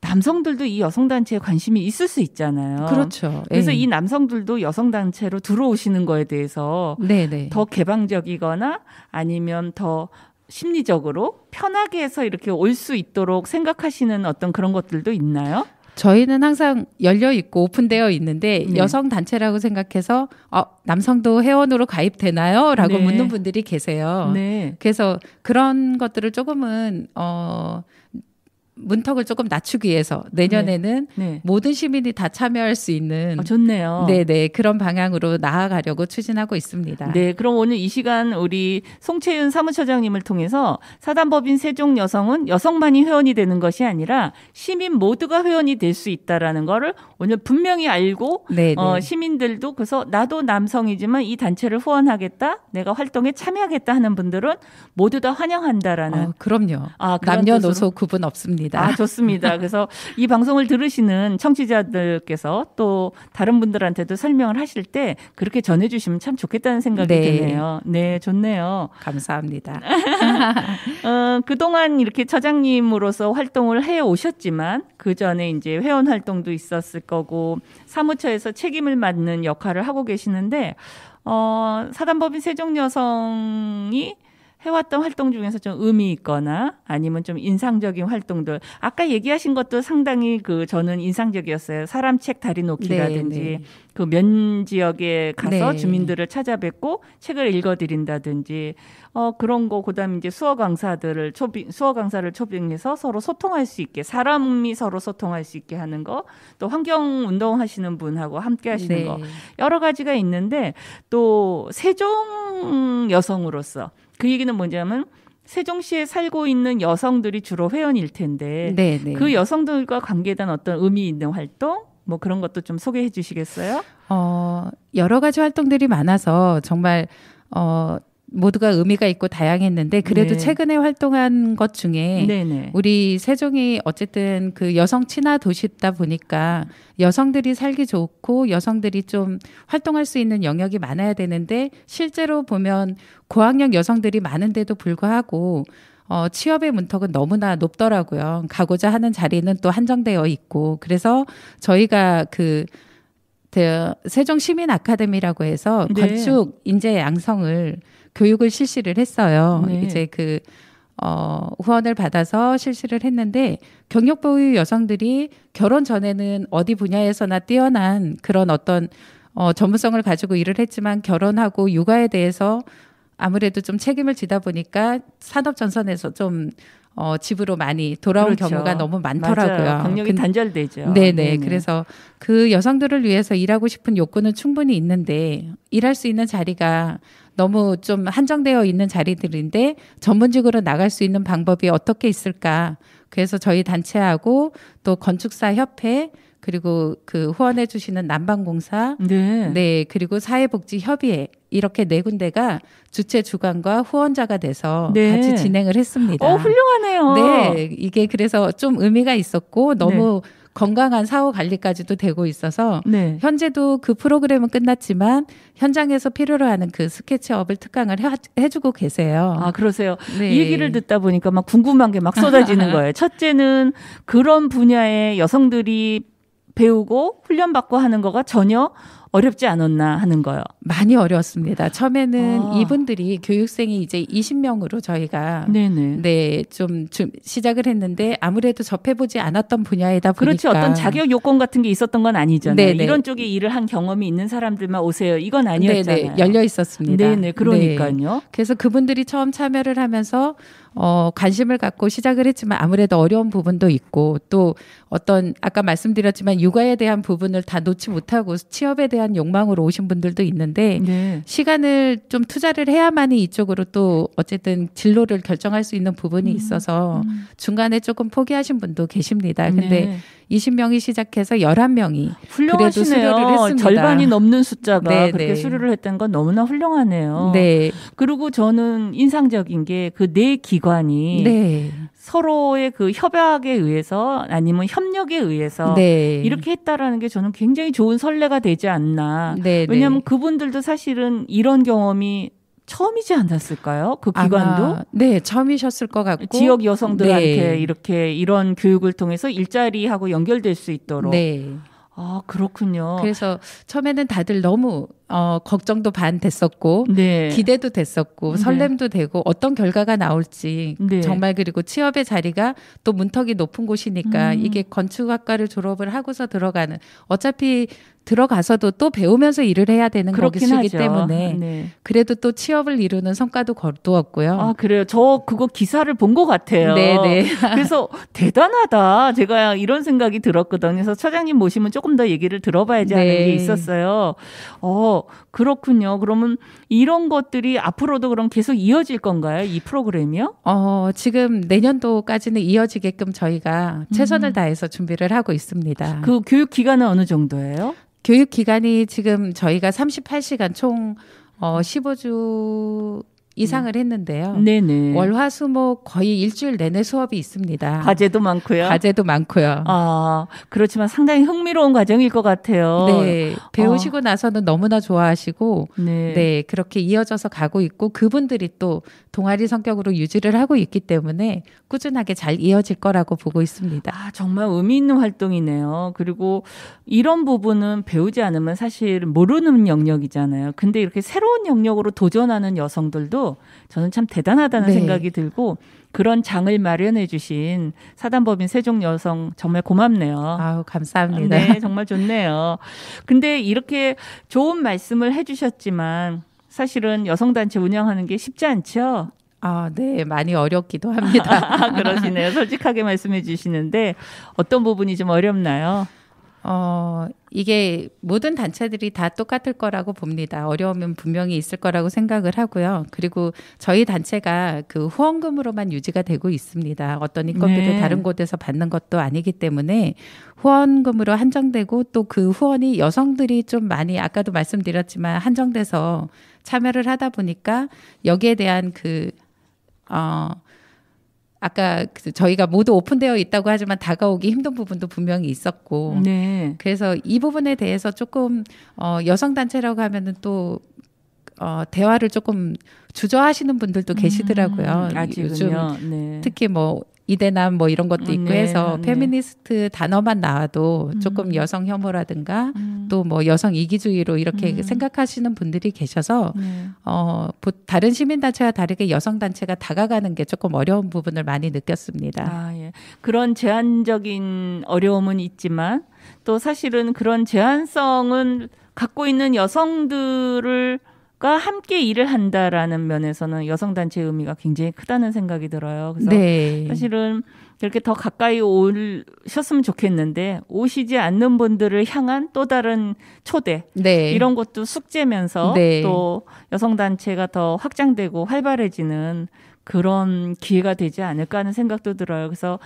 남성들도 이 여성 단체에 관심이 있을 수 있잖아요. 그렇죠. 그래서 예. 이 남성들도 여성 단체로 들어오시는 거에 대해서 네네. 더 개방적이거나 아니면 더 심리적으로 편하게 해서 이렇게 올 수 있도록 생각하시는 어떤 그런 것들도 있나요? 저희는 항상 열려 있고 오픈되어 있는데 네. 여성 단체라고 생각해서 남성도 회원으로 가입되나요? 라고 네. 묻는 분들이 계세요. 네. 그래서 그런 것들을 조금은 문턱을 조금 낮추기 위해서 내년에는 네. 모든 시민이 다 참여할 수 있는 좋네요. 네네 그런 방향으로 나아가려고 추진하고 있습니다. 네, 그럼 오늘 이 시간 우리 송채윤 사무처장님을 통해서 사단법인 세종 여성은 여성만이 회원이 되는 것이 아니라 시민 모두가 회원이 될 수 있다라는 거를 오늘 분명히 알고 네네. 시민들도 그래서 나도 남성이지만 이 단체를 후원하겠다, 내가 활동에 참여하겠다 하는 분들은 모두 다 환영한다라는. 그럼요. 그런 남녀노소 뜻으로? 구분 없습니다. 좋습니다. 그래서 이 방송을 들으시는 청취자들께서 또 다른 분들한테도 설명을 하실 때 그렇게 전해주시면 참 좋겠다는 생각이 네. 드네요. 네, 좋네요. 감사합니다. 그동안 이렇게 처장님으로서 활동을 해 오셨지만 그 전에 이제 회원 활동도 있었을 거고 사무처에서 책임을 맡는 역할을 하고 계시는데 사단법인 세종여성이 해왔던 활동 중에서 좀 의미 있거나 아니면 좀 인상적인 활동들 아까 얘기하신 것도 상당히 저는 인상적이었어요. 사람 책 다리 놓기라든지 네, 네. 그 면 지역에 가서 네. 주민들을 찾아뵙고 책을 읽어드린다든지 그런 거 그다음에 이제 수어 강사를 초빙해서 서로 소통할 수 있게 사람이 서로 소통할 수 있게 하는 거 또 환경 운동 하시는 분하고 함께 하시는 네. 거 여러 가지가 있는데 또 세종 여성으로서 그 얘기는 뭐냐면 세종시에 살고 있는 여성들이 주로 회원일 텐데 네, 네. 그 여성들과 관계된 어떤 의미 있는 활동 뭐 그런 것도 좀 소개해 주시겠어요? 여러 가지 활동들이 많아서 정말 모두가 의미가 있고 다양했는데 그래도 네. 최근에 활동한 것 중에 네네. 우리 세종이 어쨌든 그 여성 친화 도시다 보니까 여성들이 살기 좋고 여성들이 좀 활동할 수 있는 영역이 많아야 되는데 실제로 보면 고학력 여성들이 많은데도 불구하고 취업의 문턱은 너무나 높더라고요. 가고자 하는 자리는 또 한정되어 있고 그래서 저희가 세종 시민 아카데미라고 해서 네. 건축 인재 양성을 교육을 실시를 했어요. 네. 이제 후원을 받아서 실시를 했는데 경력 보유 여성들이 결혼 전에는 어디 분야에서나 뛰어난 그런 어떤 전문성을 가지고 일을 했지만 결혼하고 육아에 대해서 아무래도 좀 책임을 지다 보니까 산업 전선에서 좀 집으로 많이 돌아온 그렇죠. 경우가 너무 많더라고요. 맞아요. 경력이 단절되죠. 네네. 그래서 그 여성들을 위해서 일하고 싶은 욕구는 충분히 있는데 일할 수 있는 자리가 너무 좀 한정되어 있는 자리들인데 전문직으로 나갈 수 있는 방법이 어떻게 있을까? 그래서 저희 단체하고 또 건축사 협회 그리고 그 후원해 주시는 난방공사 네 그리고 사회복지협의회 이렇게 네 군데가 주체 주관과 후원자가 돼서 네. 같이 진행을 했습니다. 훌륭하네요. 네, 이게 그래서 좀 의미가 있었고 너무 건강한 사후 관리까지도 되고 있어서 네. 현재도 그 프로그램은 끝났지만 현장에서 필요로 하는 그 스케치업을 특강을 해주고 계세요. 아, 그러세요. 네. 이 얘기를 듣다 보니까 막 궁금한 게 막 쏟아지는 거예요. 첫째는 그런 분야의 여성들이 배우고 훈련받고 하는 거가 전혀 어렵지 않았나 하는 거요. 많이 어려웠습니다. 처음에는 아. 이분들이 교육생이 이제 20명으로 저희가 네네. 네, 좀 시작을 했는데 아무래도 접해보지 않았던 분야이다 보니까 그렇지, 어떤 자격 요건 같은 게 있었던 건 아니잖아요. 네네. 이런 쪽에 일을 한 경험이 있는 사람들만 오세요. 이건 아니었잖아요. 네네, 열려 있었습니다. 네네, 그러니까요. 네. 그래서 그분들이 처음 참여를 하면서 관심을 갖고 시작을 했지만 아무래도 어려운 부분도 있고 또 어떤 아까 말씀드렸지만 육아에 대한 부분을 다 놓지 못하고 취업에 대한 욕망으로 오신 분들도 있는데 네. 시간을 좀 투자를 해야만이 이쪽으로 또 어쨌든 진로를 결정할 수 있는 부분이 있어서 중간에 조금 포기하신 분도 계십니다. 근데 네. 20명이 시작해서 11명이 훌륭하시네요. 수료를 했습니다. 절반이 넘는 숫자가 네, 그렇게 네. 수료를 했다는 건 너무나 훌륭하네요. 네. 그리고 저는 인상적인 게 그 네 기관이 네. 서로의 그 협약에 의해서 아니면 협력에 의해서 네. 이렇게 했다라는 게 저는 굉장히 좋은 선례가 되지 않나. 네, 왜냐하면 네. 그분들도 사실은 이런 경험이 처음이지 않았을까요? 그 기관도? 아마, 네, 처음이셨을 것 같고 지역 여성들한테 네. 이렇게 이런 교육을 통해서 일자리하고 연결될 수 있도록. 네. 아, 그렇군요. 그래서 처음에는 다들 너무 걱정도 반 됐었고 네. 기대도 됐었고 네. 설렘도 되고 어떤 결과가 나올지 네. 정말 그리고 취업의 자리가 또 문턱이 높은 곳이니까 이게 건축학과를 졸업을 하고서 들어가는 어차피 들어가서도 또 배우면서 일을 해야 되는 그렇긴 것이기 하죠. 때문에 네. 그래도 또 취업을 이루는 성과도 거두었고요. 아, 그래요. 저 그거 기사를 본 것 같아요. 네네. 그래서 대단하다. 제가 이런 생각이 들었거든요. 그래서 처장님 모시면 조금 더 얘기를 들어봐야지 하는 네. 게 있었어요. 그렇군요. 그러면 이런 것들이 앞으로도 그럼 계속 이어질 건가요? 이 프로그램이요? 지금 내년도까지는 이어지게끔 저희가 최선을 다해서 준비를 하고 있습니다. 그 교육 기간은 어느 정도예요? 교육 기간이 지금 저희가 38시간 총 15주 이상을 했는데요. 네네. 월화수목 거의 일주일 내내 수업이 있습니다. 과제도 많고요. 과제도 많고요. 그렇지만 상당히 흥미로운 과정일 것 같아요. 네, 배우시고 나서는 너무나 좋아하시고 네. 네, 그렇게 이어져서 가고 있고 그분들이 또 동아리 성격으로 유지를 하고 있기 때문에 꾸준하게 잘 이어질 거라고 보고 있습니다. 아, 정말 의미 있는 활동이네요. 그리고 이런 부분은 배우지 않으면 사실 모르는 영역이잖아요. 근데 이렇게 새로운 영역으로 도전하는 여성들도 저는 참 대단하다는 네. 생각이 들고 그런 장을 마련해 주신 사단법인 세종여성 정말 고맙네요. 아우, 감사합니다. 네, 정말 좋네요. 근데 이렇게 좋은 말씀을 해주셨지만 사실은 여성단체 운영하는 게 쉽지 않죠? 네, 많이 어렵기도 합니다. 그러시네요. 솔직하게 말씀해 주시는데 어떤 부분이 좀 어렵나요? 이게 모든 단체들이 다 똑같을 거라고 봅니다. 어려움은 분명히 있을 거라고 생각을 하고요. 그리고 저희 단체가 그 후원금으로만 유지가 되고 있습니다. 어떤 인건비를 네. 다른 곳에서 받는 것도 아니기 때문에 후원금으로 한정되고 또 그 후원이 여성들이 좀 많이 아까도 말씀드렸지만 한정돼서 참여를 하다 보니까 여기에 대한 아까 저희가 모두 오픈되어 있다고 하지만 다가오기 힘든 부분도 분명히 있었고 네. 그래서 이 부분에 대해서 조금 여성단체라고 하면은 또 대화를 조금 주저하시는 분들도 계시더라고요. 아직은요. 요즘 네. 특히 뭐 이대남 뭐 이런 것도 있고 네, 해서 네. 페미니스트 단어만 나와도 조금 여성 혐오라든가 또 뭐 여성 이기주의로 이렇게 생각하시는 분들이 계셔서 네. 다른 시민단체와 다르게 여성단체가 다가가는 게 조금 어려운 부분을 많이 느꼈습니다. 예. 그런 제한적인 어려움은 있지만 또 사실은 그런 제한성은 갖고 있는 여성들을 가 함께 일을 한다라는 면에서는 여성단체의 의미가 굉장히 크다는 생각이 들어요. 그래서 네. 사실은 이렇게 더 가까이 오셨으면 좋겠는데 오시지 않는 분들을 향한 또 다른 초대 네. 이런 것도 숙제면서 네. 또 여성단체가 더 확장되고 활발해지는 그런 기회가 되지 않을까 하는 생각도 들어요. 그래서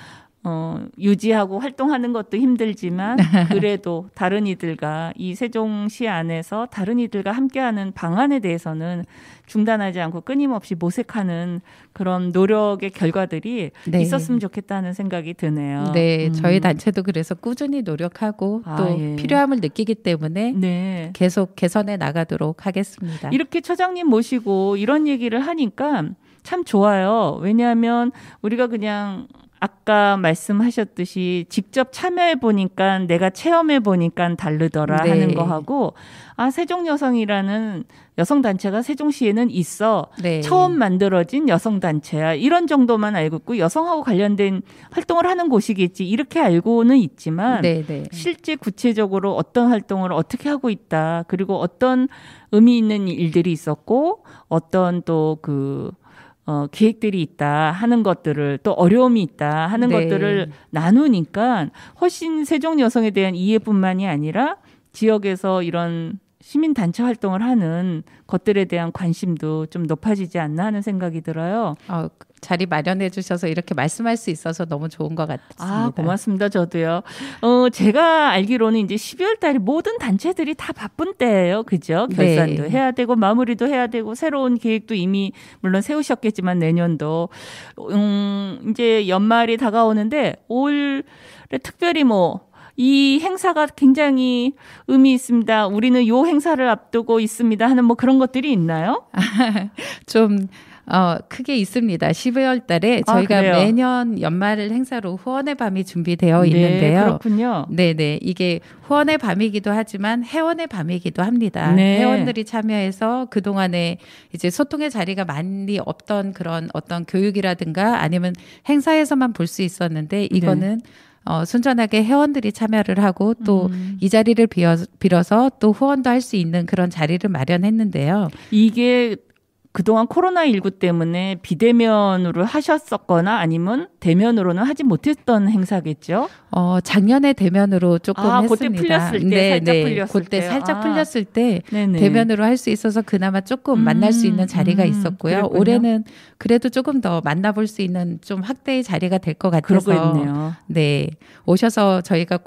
유지하고 활동하는 것도 힘들지만 그래도 다른 이들과 이 세종시 안에서 다른 이들과 함께하는 방안에 대해서는 중단하지 않고 끊임없이 모색하는 그런 노력의 결과들이 네. 있었으면 좋겠다는 생각이 드네요. 네, 저희 단체도 그래서 꾸준히 노력하고 또 예. 필요함을 느끼기 때문에 네. 계속 개선해 나가도록 하겠습니다. 이렇게 처장님 모시고 이런 얘기를 하니까 참 좋아요. 왜냐하면 우리가 그냥 아까 말씀하셨듯이 직접 참여해 보니까 내가 체험해 보니까 다르더라 네. 하는 거하고 세종여성이라는 여성단체가 세종시에는 있어. 네. 처음 만들어진 여성단체야. 이런 정도만 알고 있고 여성하고 관련된 활동을 하는 곳이겠지. 이렇게 알고는 있지만 네, 네. 실제 구체적으로 어떤 활동을 어떻게 하고 있다. 그리고 어떤 의미 있는 일들이 있었고 어떤 또 계획들이 있다 하는 것들을 또 어려움이 있다 하는 네. 것들을 나누니까 훨씬 세종 여성에 대한 이해뿐만이 아니라 지역에서 이런 시민단체 활동을 하는 것들에 대한 관심도 좀 높아지지 않나 하는 생각이 들어요. 자리 마련해 주셔서 이렇게 말씀할 수 있어서 너무 좋은 것 같습니다. 고맙습니다. 저도요. 제가 알기로는 이제 12월 달에 모든 단체들이 다 바쁜 때예요. 그죠? 결산도 네. 해야 되고 마무리도 해야 되고 새로운 계획도 이미 물론 세우셨겠지만 내년도 이제 연말이 다가오는데 올해 특별히 이 행사가 굉장히 의미 있습니다. 우리는 요 행사를 앞두고 있습니다 하는 그런 것들이 있나요? 좀 크게 있습니다. 12월 달에 저희가 그래요? 매년 연말 행사로 후원의 밤이 준비되어 있는데요. 네, 그렇군요. 네네. 이게 후원의 밤이기도 하지만 회원의 밤이기도 합니다. 네. 회원들이 참여해서 그동안에 이제 소통의 자리가 많이 없던 그런 어떤 교육이라든가 아니면 행사에서만 볼 수 있었는데 이거는 순전하게 회원들이 참여를 하고 또 이 자리를 빌어서 또 후원도 할 수 있는 그런 자리를 마련했는데요. 이게 그동안 코로나19 때문에 비대면으로 하셨었거나 아니면 대면으로는 하지 못했던 행사겠죠? 작년에 대면으로 조금 했습니다. 그때 풀렸을 때, 살짝 풀렸을 그때 때. 살짝 풀렸을 때 네네. 대면으로 할 수 있어서 그나마 조금 만날 수 있는 자리가 있었고요. 그랬군요. 올해는 그래도 조금 더 만나볼 수 있는 좀 확대의 자리가 될 것 같아서 그러고 있네요. 네, 오셔서 저희가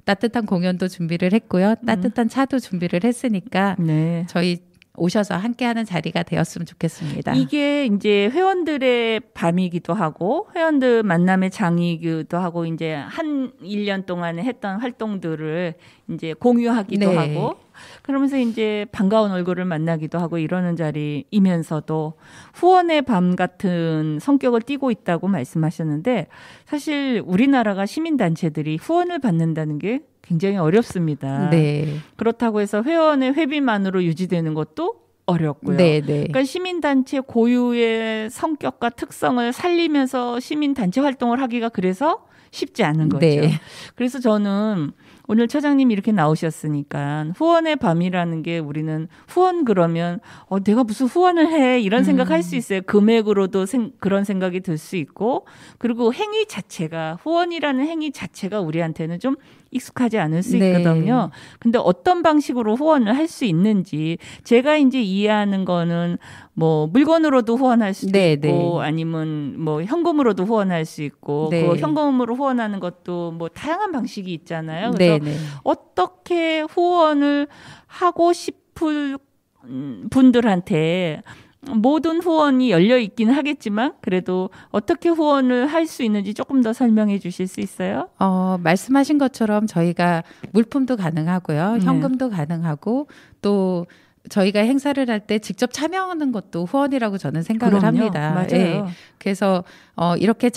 따뜻한 공연도 준비를 했고요. 따뜻한 차도 준비를 했으니까 네. 저희 오셔서 함께하는 자리가 되었으면 좋겠습니다. 이게 이제 회원들의 밤이기도 하고 회원들 만남의 장이기도 하고 이제 한 1년 동안에 했던 활동들을 이제 공유하기도 네. 하고 그러면서 이제 반가운 얼굴을 만나기도 하고 이러는 자리이면서도 후원의 밤 같은 성격을 띠고 있다고 말씀하셨는데 사실 우리나라가 시민단체들이 후원을 받는다는 게 굉장히 어렵습니다. 네. 그렇다고 해서 회원의 회비만으로 유지되는 것도 어렵고요. 네, 네. 그러니까 시민단체 고유의 성격과 특성을 살리면서 시민단체 활동을 하기가 그래서 쉽지 않은 거죠. 네. 그래서 저는 오늘 처장님 이렇게 나오셨으니까 후원의 밤이라는 게 우리는 후원 그러면 내가 무슨 후원을 해 이런 생각할 수 있어요. 금액으로도 그런 생각이 들 수 있고 그리고 행위 자체가 후원이라는 행위 자체가 우리한테는 좀 익숙하지 않을 수 네. 있거든요. 근데 어떤 방식으로 후원을 할 수 있는지 제가 이제 이해하는 거는 물건으로도 후원할 수도 네, 있고 네. 아니면 현금으로도 후원할 수 있고 네. 그 현금으로 후원하는 것도 다양한 방식이 있잖아요. 네, 그래서 네. 어떻게 후원을 하고 싶을 분들한테 모든 후원이 열려 있긴 하겠지만 그래도 어떻게 후원을 할 수 있는지 조금 더 설명해 주실 수 있어요? 말씀하신 것처럼 저희가 물품도 가능하고요. 네. 현금도 가능하고 또 저희가 행사를 할 때 직접 참여하는 것도 후원이라고 저는 생각을 그럼요. 합니다. 맞아요. 예. 그래서 이렇게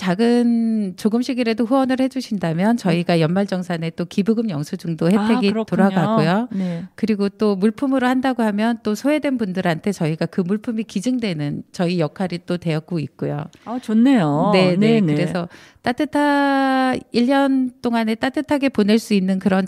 조금씩이라도 후원을 해주신다면 저희가 연말정산에 또 기부금 영수증도 혜택이 그렇군요. 돌아가고요. 네. 그리고 또 물품으로 한다고 하면 또 소외된 분들한테 저희가 그 물품이 기증되는 저희 역할이 또 되었고 있고요. 좋네요. 네, 네. 네네. 그래서 1년 동안에 따뜻하게 보낼 수 있는 그런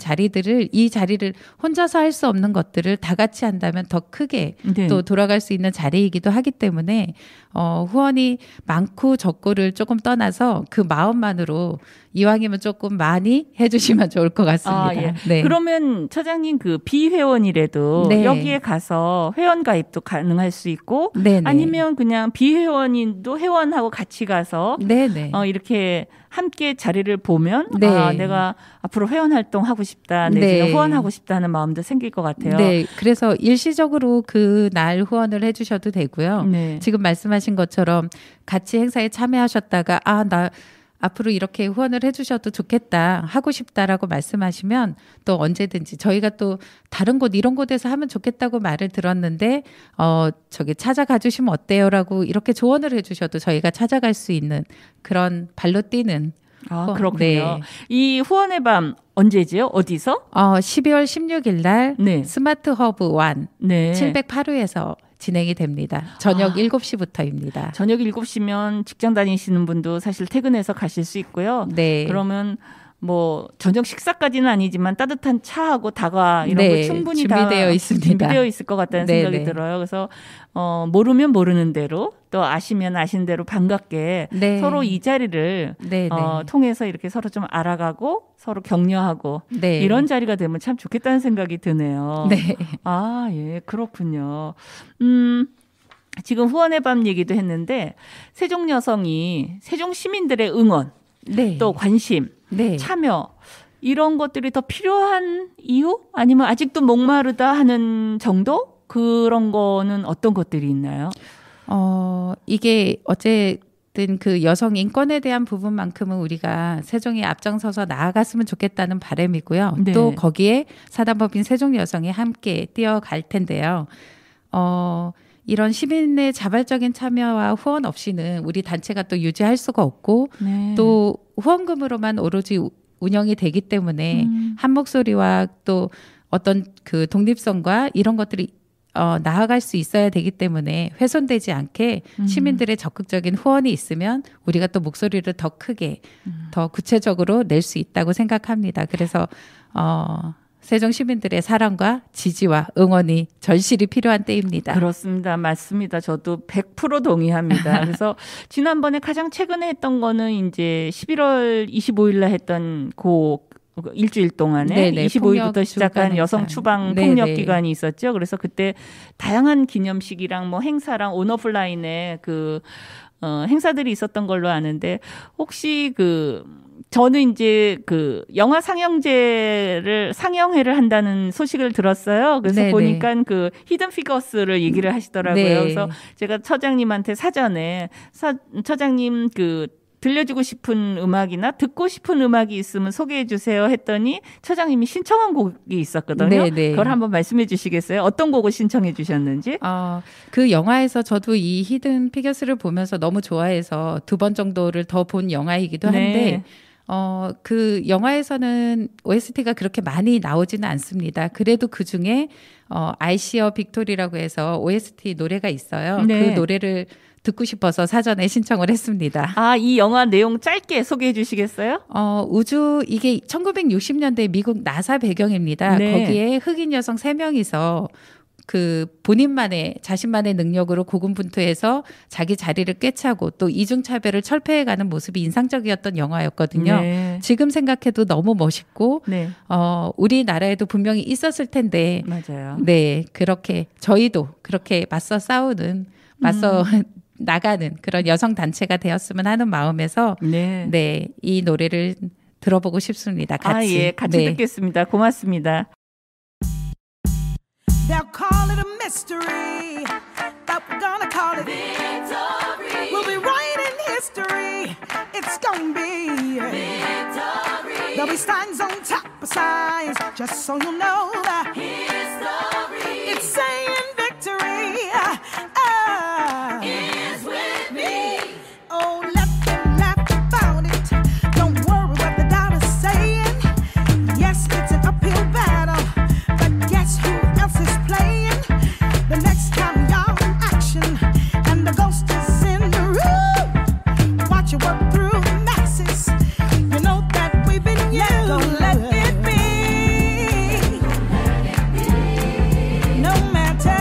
이 자리를 혼자서 할 수 없는 것들을 다 같이 한다면 더 크게 네. 또 돌아갈 수 있는 자리이기도 하기 때문에 후원이 많고 적고를 조금 떠나서 그 마음만으로 이왕이면 조금 많이 해주시면 좋을 것 같습니다. 예. 네. 그러면 처장님 그 비회원이라도 네. 여기에 가서 회원 가입도 가능할 수 있고 네네. 아니면 그냥 비회원인도 회원하고 같이 가서 네네. 이렇게 함께 자리를 보면 네. 내가 앞으로 회원 활동하고 싶다, 내지는 네. 후원하고 싶다는 마음도 생길 것 같아요. 네, 그래서 일시적으로 그 날 후원을 해주셔도 되고요. 네. 지금 말씀하신 것처럼 같이 행사에 참여하셨다가 나 앞으로 이렇게 후원을 해주셔도 좋겠다, 하고 싶다라고 말씀하시면 또 언제든지 저희가 또 다른 곳 이런 곳에서 하면 좋겠다고 말을 들었는데 저기 찾아가 주시면 어때요라고 이렇게 조언을 해주셔도 저희가 찾아갈 수 있는 그런 발로 뛰는 그렇군요. 네. 이 후원의 밤 언제지요? 어디서? 12월 16일 날 네. 스마트 허브 1 네. 708호에서 진행이 됩니다. 저녁 7시부터입니다. 저녁 7시면 직장 다니시는 분도 사실 퇴근해서 가실 수 있고요. 네. 그러면 뭐 저녁 식사까지는 아니지만 따뜻한 차하고 다과 이런 네, 거 충분히 준비되어 다 있습니다. 준비되어 있을 것 같다는 네, 생각이 네. 들어요. 그래서 모르면 모르는 대로 또 아시면 아신 대로 반갑게 네. 서로 이 자리를 네, 네. 통해서 이렇게 서로 좀 알아가고 서로 격려하고 네. 이런 자리가 되면 참 좋겠다는 생각이 드네요. 네. 예, 그렇군요. 지금 후원의 밤 얘기도 했는데 세종 여성이 세종 시민들의 응원 네. 또 관심 네. 참여 이런 것들이 더 필요한 이유? 아니면 아직도 목마르다 하는 정도? 그런 거는 어떤 것들이 있나요? 이게 어쨌든 그 여성 인권에 대한 부분만큼은 우리가 세종이 앞장서서 나아갔으면 좋겠다는 바람이고요. 네. 또 거기에 사단법인 세종 여성이 함께 뛰어갈 텐데요. 이런 시민의 자발적인 참여와 후원 없이는 우리 단체가 또 유지할 수가 없고 네. 또 후원금으로만 오로지 운영이 되기 때문에 한 목소리와 또 어떤 그 독립성과 이런 것들이 나아갈 수 있어야 되기 때문에 훼손되지 않게 시민들의 적극적인 후원이 있으면 우리가 또 목소리를 더 크게 더 구체적으로 낼 수 있다고 생각합니다. 그래서 세종 시민들의 사랑과 지지와 응원이 절실히 필요한 때입니다. 그렇습니다. 맞습니다. 저도 100% 동의합니다. 그래서 지난번에 가장 최근에 했던 거는 이제 11월 25일날 했던 일주일 동안에 네네, 25일부터 시작한 폭력 여성 행사. 추방 네네. 폭력 기간이 있었죠. 그래서 그때 다양한 기념식이랑 뭐 행사랑 온오프라인에 그 행사들이 있었던 걸로 아는데 혹시 저는 이제 영화 상영회를 한다는 소식을 들었어요. 그래서 네네. 보니까 히든 피거스를 얘기를 하시더라고요. 네. 그래서 제가 처장님한테 사전에 처장님 들려주고 싶은 음악이나 듣고 싶은 음악이 있으면 소개해 주세요 했더니 처장님이 신청한 곡이 있었거든요. 네네. 그걸 한번 말씀해 주시겠어요? 어떤 곡을 신청해 주셨는지? 그 영화에서 저도 이 히든 피겨스를 보면서 너무 좋아해서 2번 정도를 더 본 영화이기도 한데 네. 그 영화에서는 OST가 그렇게 많이 나오지는 않습니다. 그래도 그 중에 아이시어 빅토리라고 해서 OST 노래가 있어요. 네. 그 노래를 듣고 싶어서 사전에 신청을 했습니다. 이 영화 내용 짧게 소개해 주시겠어요? 이게 1960년대 미국 나사 배경입니다. 네. 거기에 흑인 여성 3명이서 자신만의 능력으로 고군분투해서 자기 자리를 꿰차고 또 이중차별을 철폐해가는 모습이 인상적이었던 영화였거든요. 네. 지금 생각해도 너무 멋있고, 네. 우리나라에도 분명히 있었을 텐데, 맞아요. 네, 그렇게 저희도 그렇게 맞서 나가는 그런 여성 단체가 되었으면 하는 마음에서, 네. 네, 이 노래를 들어보고 싶습니다. 같이. 예, 같이 네. 듣겠습니다. 고맙습니다. They'll call it a mystery, but we're gonna call it victory. We'll be writing history. It's gonna be victory. There'll be signs on top of signs, just so you know that history. It's saying victory is with me. Oh, let them laugh about it. Don't worry what the doctor's saying. Yes, it's an uphill battle, but guess who else is playing? The next time y'all in action and the ghost is in the room, watch it work through the masses. You know that we've been used. Let it be. No matter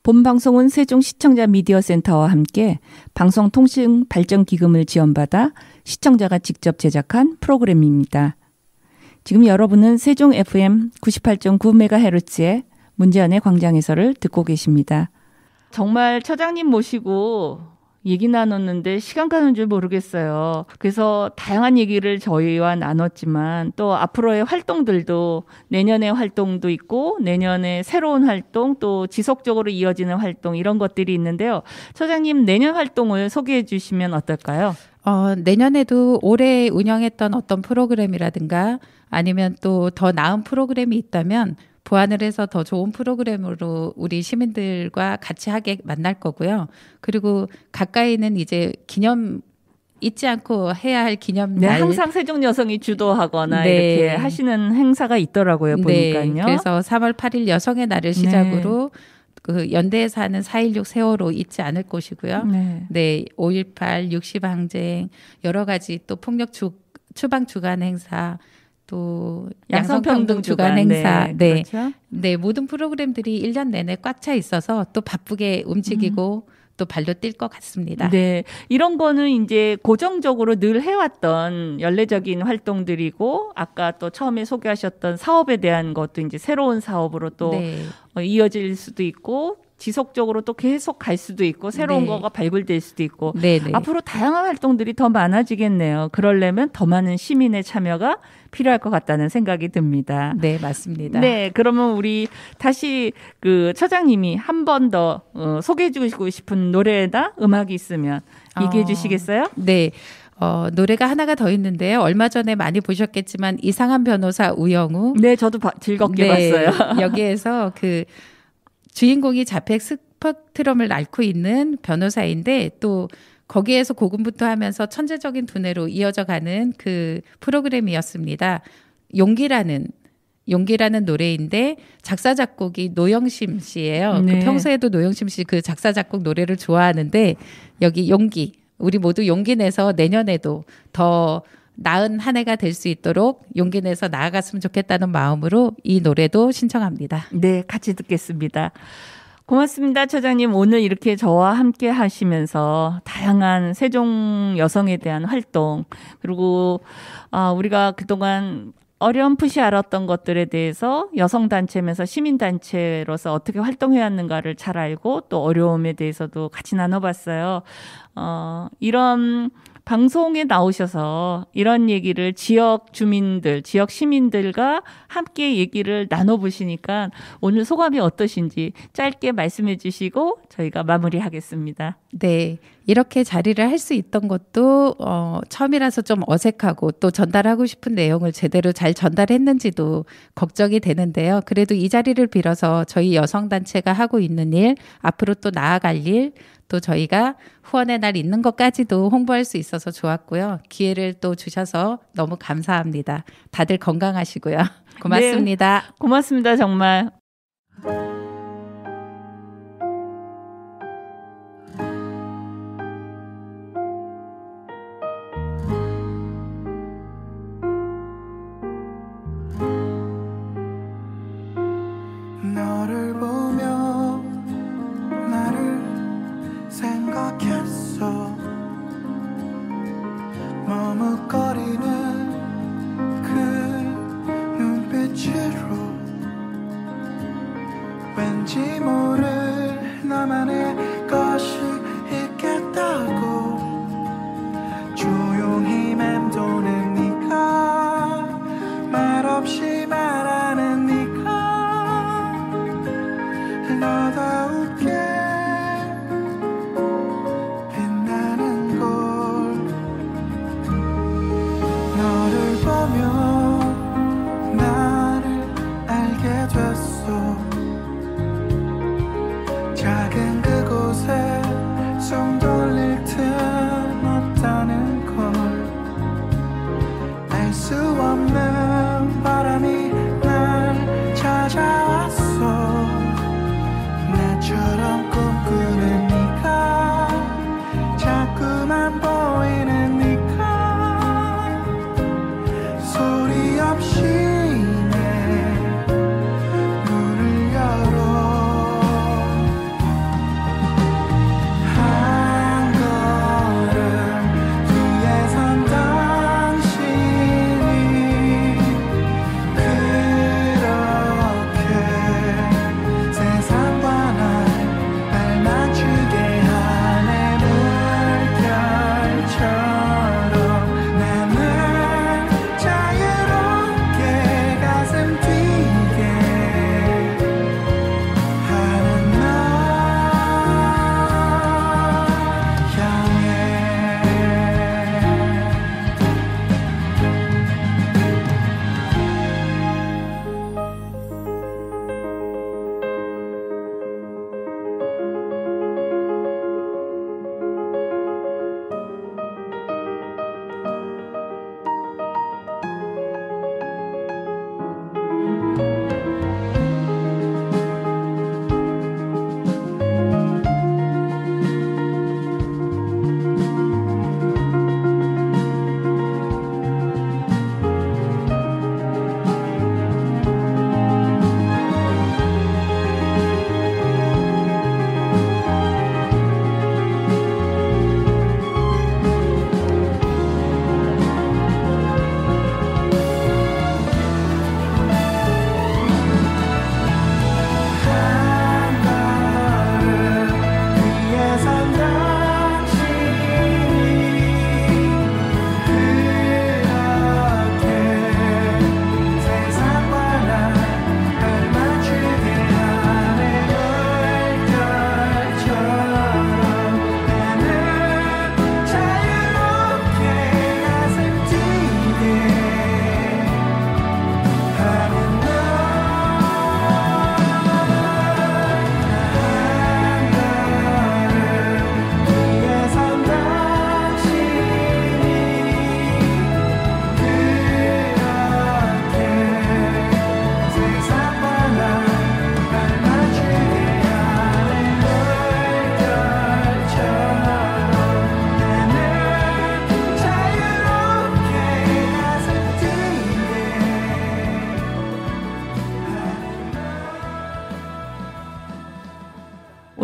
본 방송은 세종 시청자 미디어 센터와 함께 방송통신발전기금을 지원받아 시청자가 직접 제작한 프로그램입니다. 지금 여러분은 세종 FM 98.9MHz의 문제연의 광장에서를 듣고 계십니다. 정말 처장님 모시고 얘기 나눴는데 시간 가는 줄 모르겠어요. 그래서 다양한 얘기를 저희와 나눴지만 또 앞으로의 활동들도 내년의 활동도 있고 내년에 새로운 활동 또 지속적으로 이어지는 활동 이런 것들이 있는데요. 처장님 내년 활동을 소개해 주시면 어떨까요? 내년에도 올해 운영했던 어떤 프로그램이라든가 아니면 또 더 나은 프로그램이 있다면 보완을 해서 더 좋은 프로그램으로 우리 시민들과 같이 하게 만날 거고요. 그리고 가까이는 이제 기념 잊지 않고 해야 할 기념날. 네, 항상 세종 여성이 주도하거나 네. 이렇게 하시는 행사가 있더라고요. 보니까요. 네, 그래서 3월 8일 여성의 날을 시작으로 그 연대에서 하는 4.16 세월호 잊지 않을 것이고요. 네, 5.18 60항쟁 여러 가지 또 폭력 추방 주간 행사 또 양성평등 주간 행사, 네, 그렇죠? 네, 모든 프로그램들이 1년 내내 꽉 차 있어서 또 바쁘게 움직이고 또 발로 뛸 것 같습니다. 네, 이런 거는 이제 고정적으로 늘 해왔던 연례적인 활동들이고 아까 또 처음에 소개하셨던 사업에 대한 것도 이제 새로운 사업으로 또 네. 이어질 수도 있고. 지속적으로 또 계속 갈 수도 있고 새로운 네. 거가 발굴될 수도 있고 네, 네. 앞으로 다양한 활동들이 더 많아지겠네요. 그러려면 더 많은 시민의 참여가 필요할 것 같다는 생각이 듭니다. 네, 맞습니다. 네, 그러면 우리 다시 그 처장님이 한 번 더 소개해 주시고 싶은 노래나 음악이 있으면 얘기해 주시겠어요? 네. 노래가 하나가 더 있는데요. 얼마 전에 많이 보셨겠지만 이상한 변호사 우영우. 네, 저도 즐겁게 봤어요. 여기에서 그 주인공이 자폐 스펙트럼을 앓고 있는 변호사인데 또 거기에서 고군분투 하면서 천재적인 두뇌로 이어져 가는 그 프로그램이었습니다. 용기라는 노래인데 작사 작곡이 노영심 씨예요. 네. 그 평소에도 노영심 씨 그 작사 작곡 노래를 좋아하는데 여기 용기 우리 모두 용기 내서 내년에도 더 나은 한 해가 될 수 있도록 용기 내서 나아갔으면 좋겠다는 마음으로 이 노래도 신청합니다. 네, 같이 듣겠습니다. 고맙습니다, 처장님. 오늘 이렇게 저와 함께 하시면서 다양한 세종 여성에 대한 활동 그리고 우리가 그동안 어렴풋이 알았던 것들에 대해서 여성단체면서 시민단체로서 어떻게 활동해야 하는가를 잘 알고 또 어려움에 대해서도 같이 나눠봤어요. 이런 방송에 나오셔서 이런 얘기를 지역 주민들, 지역 시민들과 함께 얘기를 나눠보시니까 오늘 소감이 어떠신지 짧게 말씀해 주시고 저희가 마무리하겠습니다. 네. 이렇게 자리를 할 수 있던 것도 처음이라서 좀 어색하고 또 전달하고 싶은 내용을 제대로 잘 전달했는지도 걱정이 되는데요. 그래도 이 자리를 빌어서 저희 여성단체가 하고 있는 일, 앞으로 또 나아갈 일, 또 저희가 후원의 날 있는 것까지도 홍보할 수 있어서 좋았고요. 기회를 또 주셔서 너무 감사합니다. 다들 건강하시고요. 고맙습니다. 네, 고맙습니다, 정말. 너를 보며 나를 생각했어. 머뭇거리는 그 눈빛으로 왜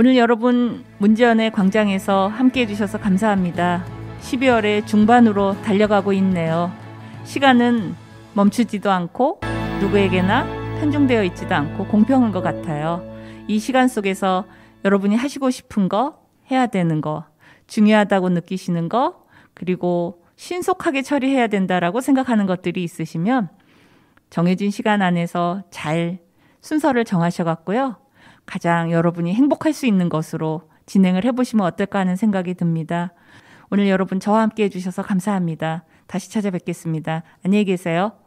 오늘 여러분 문제연의 광장에서 함께 해주셔서 감사합니다. 12월의 중반으로 달려가고 있네요. 시간은 멈추지도 않고 누구에게나 편중되어 있지도 않고 공평한 것 같아요. 이 시간 속에서 여러분이 하시고 싶은 거, 해야 되는 거, 중요하다고 느끼시는 거, 그리고 신속하게 처리해야 된다라고 생각하는 것들이 있으시면 정해진 시간 안에서 잘 순서를 정하셔갖고요. 가장 여러분이 행복할 수 있는 것으로 진행을 해보시면 어떨까 하는 생각이 듭니다. 오늘 여러분 저와 함께 해주셔서 감사합니다. 다시 찾아뵙겠습니다. 안녕히 계세요.